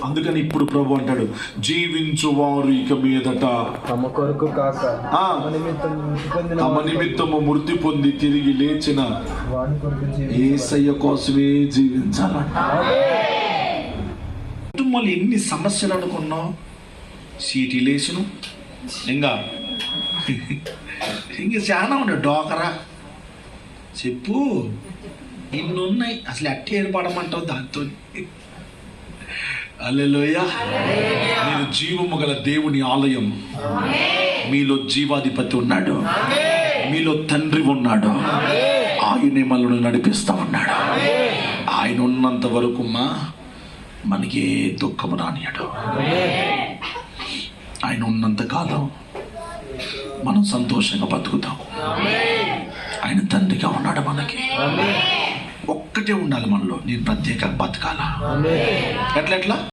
అందుకని ఇప్పుడు ప్రభు అంటాడు, జీవించువారు ఇక మీదట తమ కొరకు కాక తమ నిమిత్తము మృతి పొంది తిరిగి లేచిన వాడి కొరకు యేసయ్య కోసమే జీవించాలంట. కుటుంబాలు ఎన్ని సమస్యలు అనుకున్నావు, సీటీ లేచును, ఇంకా చాలా ఉన్నాయి, డోకరా చెప్పు ఇన్ని ఉన్నాయి. అసలు ఎట్ట ఏర్పడమంటావు దాంతో? హల్లెలూయా. నేను జీవము గల దేవుని ఆలయం. మీలో జీవాధిపతి ఉన్నాడు, మీలో తండ్రి ఉన్నాడు, ఆయనే మనల్ని నడిపిస్తా ఉన్నాడు. ఆయన ఉన్నంత వరకు మనకి ఏ దుఃఖము రానియడు. ఆయన ఉన్నంత కాలం మనం సంతోషంగా బతుకుతాం. ఆయన తండ్రిగా ఉన్నాడు మనకి. ఒక్కటే ఉండాలి మనలో, నేను ప్రత్యేకంగా బతకాల. ఎట్లా